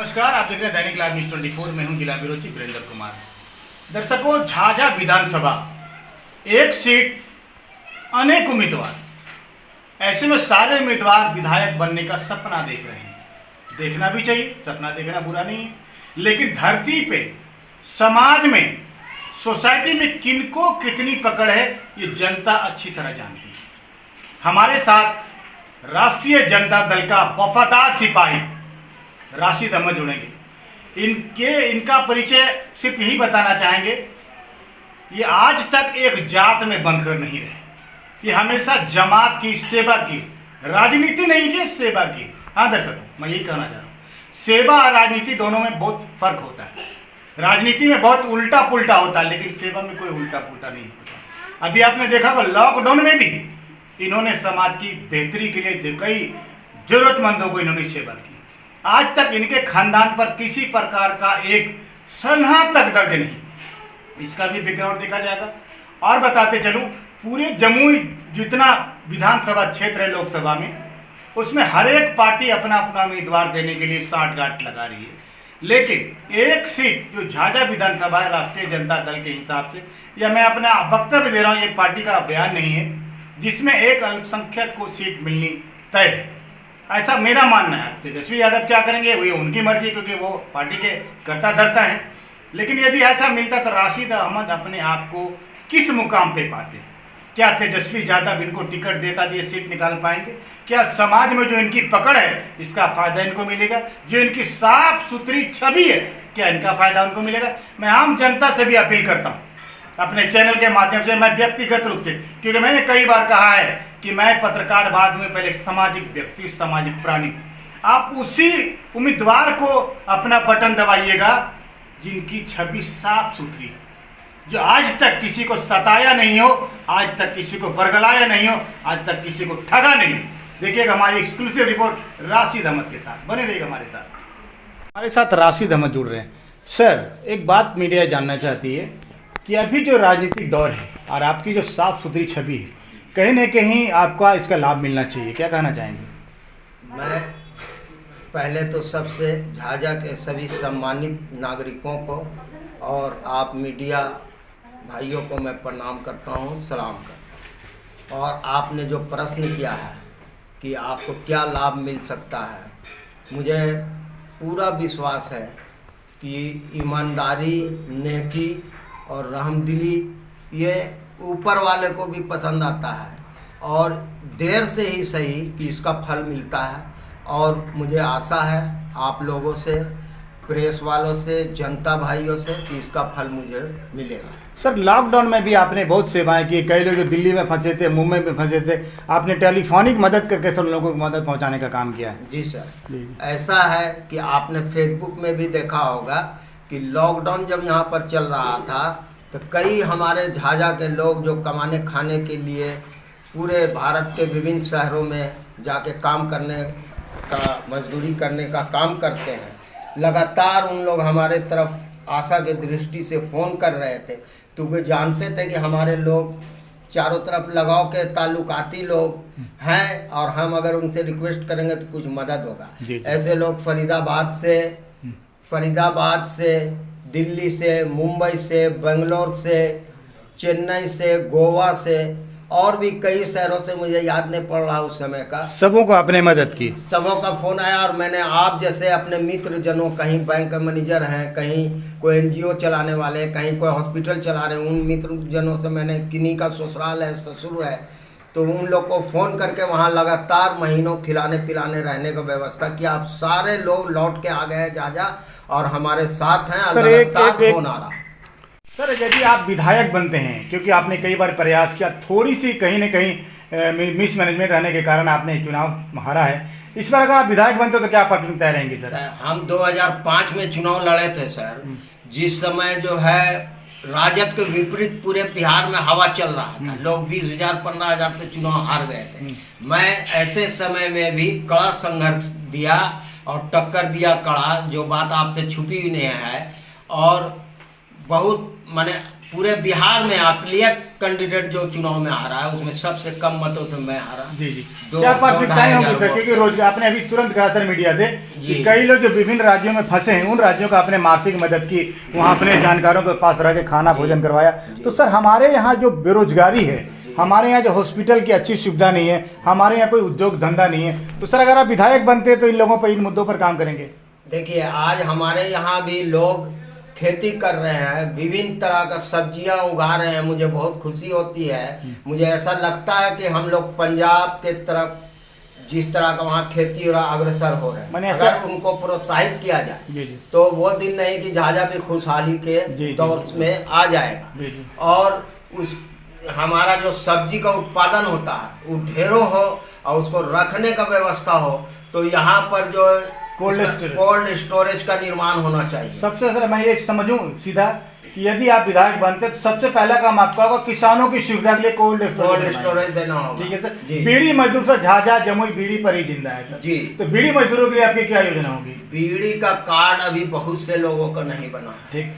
नमस्कार, आप देख रहे हैं दैनिक लाइव न्यूज 24। मैं हूं जिला ब्यूरो चीफ वीरेंद्र कुमार। दर्शकों, झाझा विधानसभा एक सीट अनेक उम्मीदवार, ऐसे में सारे उम्मीदवार विधायक बनने का सपना देख रहे हैं। देखना भी चाहिए, सपना देखना बुरा नहीं है, लेकिन धरती पे, समाज में, सोसाइटी में किनको कितनी पकड़ है ये जनता अच्छी तरह जानती है। हमारे साथ राष्ट्रीय जनता दल का वफादार सिपाही राशिद अहमद जुड़ेंगे। इनका परिचय सिर्फ यही बताना चाहेंगे, ये आज तक एक जात में बंध कर नहीं रहे। ये हमेशा जमात की सेवा की, राजनीति नहीं की, सेवा की। हाँ दर्शकों, मैं यही कहना चाह रहा हूँ, सेवा और राजनीति दोनों में बहुत फर्क होता है। राजनीति में बहुत उल्टा पुल्टा होता है, लेकिन सेवा में कोई उल्टा पुल्टा नहीं होता। अभी आपने देखा होगा, लॉकडाउन में भी इन्होंने समाज की बेहतरी के लिए कई जरूरतमंदों को इन्होंने सेवा की। आज तक इनके खानदान पर किसी प्रकार का एक सन्हा तक दर्ज नहीं। इसका भी बैकग्राउंड देखा जाएगा। और बताते चलूं, पूरे जमुई जितना विधानसभा क्षेत्र है लोकसभा में, उसमें हर एक पार्टी अपना अपना उम्मीदवार देने के लिए साठगांठ लगा रही है। लेकिन एक सीट जो झाझा विधानसभा है, राष्ट्रीय जनता दल के हिसाब से, या मैं अपना वक्तव्य दे रहा हूँ, ये पार्टी का बयान नहीं है, जिसमें एक अल्पसंख्यक को सीट मिलनी तय है, ऐसा मेरा मानना है। तेजस्वी यादव क्या करेंगे वो उनकी मर्जी, क्योंकि वो पार्टी के कर्ता धर्ता हैं। लेकिन यदि ऐसा मिलता तो राशिद अहमद अपने आप को किस मुकाम पे पाते? क्या तेजस्वी यादव इनको टिकट देता तो ये सीट निकाल पाएंगे? क्या समाज में जो इनकी पकड़ है इसका फायदा इनको मिलेगा? जो इनकी साफ सुथरी छवि है, क्या इनका फायदा उनको मिलेगा? मैं आम जनता से भी अपील करता हूँ, अपने चैनल के माध्यम से, मैं व्यक्तिगत रूप से, क्योंकि मैंने कई बार कहा है कि मैं पत्रकार बाद में पहले सामाजिक व्यक्ति, सामाजिक प्राणी। आप उसी उम्मीदवार को अपना बटन दबाइएगा जिनकी छवि साफ सुथरी, जो आज तक किसी को सताया नहीं हो, आज तक किसी को बरगलाया नहीं हो, आज तक किसी को ठगा नहीं। देखिएगा हमारी एक्सक्लूसिव रिपोर्ट राशिद अहमद के साथ, बने रहिएगा हमारे साथ राशिद अहमद जुड़ रहे हैं। सर, एक बात मीडिया जानना चाहती है कि अभी जो राजनीतिक दौर है और आपकी जो साफ सुथरी छवि है, कहीं न कहीं आपका इसका लाभ मिलना चाहिए, क्या कहना चाहेंगे? मैं पहले तो सबसे झाझा के सभी सम्मानित नागरिकों को और आप मीडिया भाइयों को मैं प्रणाम करता हूं, सलाम करता हूं। और आपने जो प्रश्न किया है कि आपको क्या लाभ मिल सकता है, मुझे पूरा विश्वास है कि ईमानदारी, नेकी और रहमदिली ये ऊपर वाले को भी पसंद आता है, और देर से ही सही कि इसका फल मिलता है। और मुझे आशा है आप लोगों से, प्रेस वालों से, जनता भाइयों से कि इसका फल मुझे मिलेगा। सर, लॉकडाउन में भी आपने बहुत सेवाएं की। कई लोग जो दिल्ली में फंसे थे, मुंबई में फंसे थे, आपने टेलीफोनिक मदद करके सब लोगों को मदद पहुंचाने का काम किया है। जी सर, ऐसा है कि आपने फेसबुक में भी देखा होगा कि लॉकडाउन जब यहाँ पर चल रहा था तो कई हमारे झाझा के लोग जो कमाने खाने के लिए पूरे भारत के विभिन्न शहरों में जाके काम करने का, मजदूरी करने का काम करते हैं, लगातार उन लोग हमारे तरफ आशा की दृष्टि से फ़ोन कर रहे थे, तो वे जानते थे कि हमारे लोग चारों तरफ लगाव के ताल्लुकाती लोग हैं और हम अगर उनसे रिक्वेस्ट करेंगे तो कुछ मदद होगा। ऐसे लोग फरीदाबाद से, दिल्ली से, मुंबई से, बेंगलोर से, चेन्नई से, गोवा से और भी कई शहरों से, मुझे याद नहीं पड़ रहा उस समय का, सबों को आपने मदद की, सबों का फ़ोन आया। और मैंने आप जैसे अपने मित्र जनों, कहीं बैंक मैनेजर हैं, कहीं कोई एनजीओ चलाने वाले, कहीं कोई हॉस्पिटल चला रहे हैं, उन मित्र जनों से मैंने, किन्हीं का ससुराल है, ससुर है, तो उन लोग को फ़ोन करके वहाँ लगातार महीनों खिलाने पिलाने रहने का व्यवस्था किया। आप सारे लोग लौट के आ गए झाझा और हमारे साथ हैं। लगातार फोन आ रहा। सर, यदि आप विधायक बनते हैं, क्योंकि आपने कई बार प्रयास किया, थोड़ी सी कहीं न कहीं मिसमैनेजमेंट रहने के कारण आपने चुनाव हारा है, इस बार अगर आप विधायक बनते हो तो क्या प्राथमिकता रहेंगी? सर, हम 2005 में चुनाव लड़े थे सर, जिस समय जो है राजद के विपरीत पूरे बिहार में हवा चल रहा था, लोग 20,000 15,000 से चुनाव हार गए थे। मैं ऐसे समय में भी कड़ा संघर्ष दिया और टक्कर दिया कड़ा, जो बात आपसे छुपी भी नहीं है। और बहुत मैंने पूरे बिहार में अकलियत कैंडिडेट जो चुनाव में आ रहा है उसमें सबसे कम मतों से मैं हारा। जी जी। क्या प्राथमिकताएं होंगी सर, क्योंकि रोजगार आपने अभी तुरंत कहा सर मीडिया से कि कई लोग जो विभिन्न राज्यों में फंसे हैं उन राज्यों का आपने मार्थिक मदद की, वहाँ अपने जानकारों के पास रह के खाना भोजन करवाया। तो सर हमारे यहाँ जो बेरोजगारी है, हमारे यहाँ जो हॉस्पिटल की अच्छी सुविधा नहीं है, हमारे यहाँ कोई उद्योग धंधा नहीं है, तो सर अगर आप विधायक बनते तो इन लोगों पर, इन मुद्दों पर काम करेंगे? देखिए, आज हमारे यहाँ भी लोग खेती कर रहे हैं, विभिन्न तरह का सब्जियां उगा रहे हैं, मुझे बहुत खुशी होती है। मुझे ऐसा लगता है कि हम लोग पंजाब के तरफ जिस तरह का वहाँ खेती और अग्रसर हो रहे हैं, अगर उनको प्रोत्साहित किया जाए तो वो दिन नहीं कि झाझा भी खुशहाली के दौर में आ जाएगा। और उस हमारा जो सब्जी का उत्पादन होता है वो ढेरों हो और उसको रखने का व्यवस्था हो, तो यहाँ पर जो कोल्ड स्टोरेज का निर्माण होना चाहिए। सबसे सर मैं ये समझूं सीधा कि यदि आप विधायक बनते तो सबसे पहला काम आपका होगा किसानों की सुविधा के लिए कोल्ड स्टोरेज देना होगा। ठीक है सर। बीड़ी मजदूर सर झाझा जमुई बीड़ी पर ही जिंदा है जी। तो बीड़ी मजदूरों के लिए आपकी क्या योजना होगी? बीड़ी का कार्ड अभी बहुत से लोगों का नहीं बना। ठीक,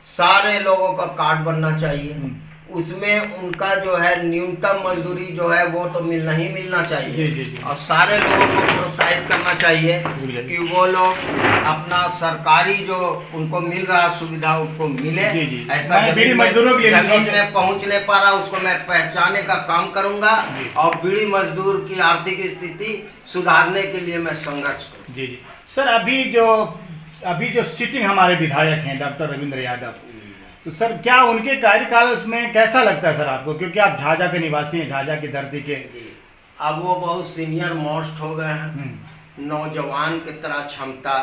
सारे लोगों का कार्ड बनना चाहिए। उसमें उनका जो है न्यूनतम मजदूरी जो है वो तो मिलना चाहिए। जी। और सारे लोगों को प्रोत्साहित करना चाहिए कि वो लोग अपना सरकारी जो उनको मिल रहा सुविधा उनको मिले। ऐसा बीड़ी मजदूरों के लिए जमीन में पहुंच नहीं पा रहा उसको मैं पहचाने का काम करूंगा और बीड़ी मजदूर की आर्थिक स्थिति सुधारने के लिए मैं संघर्ष करूँ। जी। सर अभी जो सिटिंग हमारे विधायक हैं डॉक्टर रविंद्र यादव, तो सर क्या उनके कार्यकाल में कैसा लगता है सर आपको, क्योंकि आप झाझा के निवासी हैं, झाझा की धरती के? अब वो बहुत सीनियर मोस्ट हो गए हैं। नौजवान की तरह क्षमता,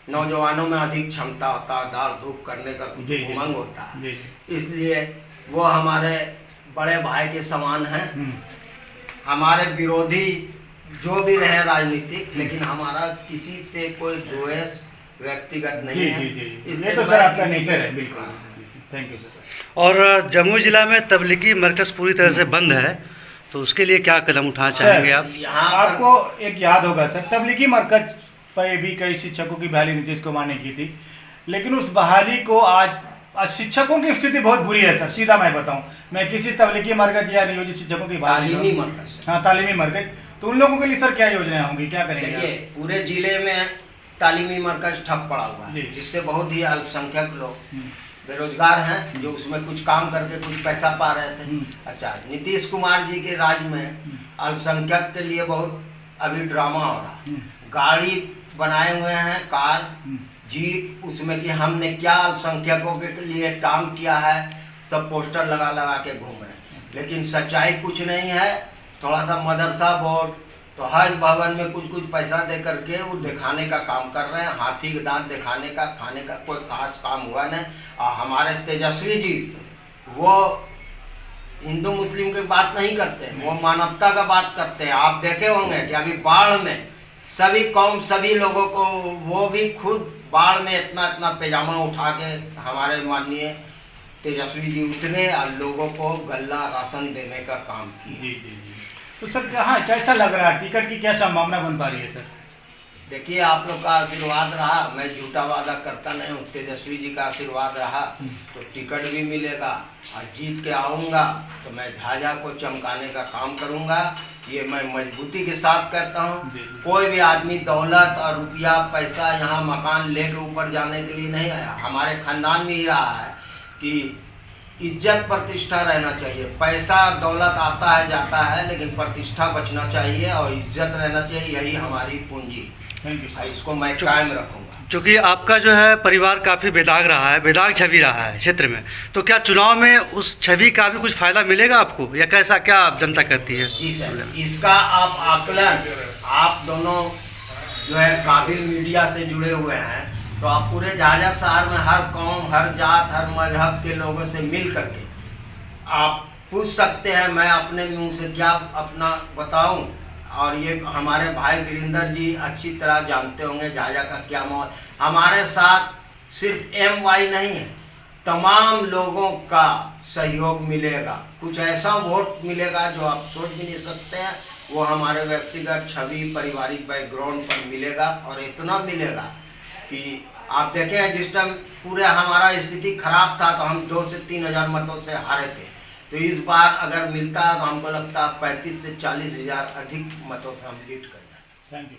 नौजवानों में अधिक क्षमता होता है, दाड़ धूप करने का कुछ उमंग होता है, इसलिए वो हमारे बड़े भाई के समान हैं। हमारे विरोधी जो भी रहे राजनीतिक, लेकिन हमारा किसी से कोई द्वेष व्यक्तिगत नहीं है। इसलिए तो सर आपका नेचर है। बिल्कुल, थैंक यू सर। और जमुई जिला में तबलीगी मरकज़ पूरी तरह से बंद है, तो उसके लिए क्या कदम उठाना चाहेंगे आप? आपको एक याद होगा सर, तबलीगी मरकज पर भी कई शिक्षकों की बहाली नीतीश कुमार ने की थी, लेकिन उस बहाली को आज शिक्षकों की स्थिति बहुत बुरी है सर। सीधा मैं बताऊं, मैं किसी तबलीगी मरकज या नियोजित शिक्षकों की तालीमी मरकज, हाँ तालीमी मरकज, तो उन लोगों के लिए सर क्या योजनाएं होंगी, क्या करेंगे? देखिए, पूरे जिले में तालीमी मरकज ठप पड़ा हुआ है, जिससे बहुत ही अल्पसंख्यक लोग बेरोजगार हैं जो उसमें कुछ काम करके कुछ पैसा पा रहे थे। अच्छा, नीतीश कुमार जी के राज में अल्पसंख्यक के लिए बहुत अभी ड्रामा हो रहा है। गाड़ी बनाए हुए हैं, कार जीप, उसमें कि हमने क्या अल्पसंख्यकों के लिए काम किया है, सब पोस्टर लगा के घूम रहे हैं, लेकिन सच्चाई कुछ नहीं है। थोड़ा सा मदरसा बोर्ड तो हज भवन में कुछ पैसा दे करके वो दिखाने का काम कर रहे हैं, हाथी के दांत दिखाने का, खाने का कोई खास काम हुआ नहीं। और हमारे तेजस्वी जी वो हिंदू मुस्लिम की बात नहीं करते, वो मानवता का बात करते हैं। आप देखे होंगे कि अभी बाढ़ में सभी कौम सभी लोगों को, वो भी खुद बाढ़ में इतना पैजामा उठा के हमारे माननीय तेजस्वी जी उतरे और लोगों को गल्ला राशन देने का काम किया। तो सर कहाँ कैसा लग रहा है, टिकट की क्या संभावना बन पा रही है सर? देखिए, आप लोग का आशीर्वाद रहा, मैं झूठा वादा करता नहीं हूँ, तेजस्वी जी का आशीर्वाद रहा तो टिकट भी मिलेगा और जीत के आऊँगा तो मैं झाझा को चमकाने का काम करूँगा। ये मैं मजबूती के साथ करता हूँ। कोई भी आदमी दौलत और रुपया पैसा यहाँ मकान लेके ऊपर जाने के लिए नहीं आया। हमारे खानदान में ही रहा है कि इज्जत प्रतिष्ठा रहना चाहिए। पैसा दौलत आता है जाता है, लेकिन प्रतिष्ठा बचना चाहिए और इज्जत रहना चाहिए, यही हमारी पूंजी। इसको मैं कायम रखूंगा। चूँकि आपका जो है परिवार काफ़ी बेदाग रहा है, बेदाग छवि रहा है क्षेत्र में, तो क्या चुनाव में उस छवि का भी कुछ फ़ायदा मिलेगा आपको, या कैसा क्या आप जनता कहती है? जी सर, इसका आप आकलन, आप दोनों जो है काबिल मीडिया से जुड़े हुए हैं, तो आप पूरे झाझा शहर में हर कौम, हर जात, हर मजहब के लोगों से मिल करके आप पूछ सकते हैं। मैं अपने मुंह से क्या अपना बताऊं, और ये हमारे भाई वीरेंद्र जी अच्छी तरह जानते होंगे झाझा का क्या माहौल। हमारे साथ सिर्फ MY नहीं है, तमाम लोगों का सहयोग मिलेगा। कुछ ऐसा वोट मिलेगा जो आप सोच भी नहीं सकते हैं। वो हमारे व्यक्तिगत छवि, पारिवारिक बैकग्राउंड पर मिलेगा, और इतना मिलेगा कि आप देखें जिस टाइम पूरे हमारा स्थिति खराब था तो हम 2 से 3 हज़ार मतों से हारे थे। तो इस बार अगर मिलता है तो हमको लगता है 35 से 40 हज़ार अधिक मतों से हम लीड कर जाए। Thank you.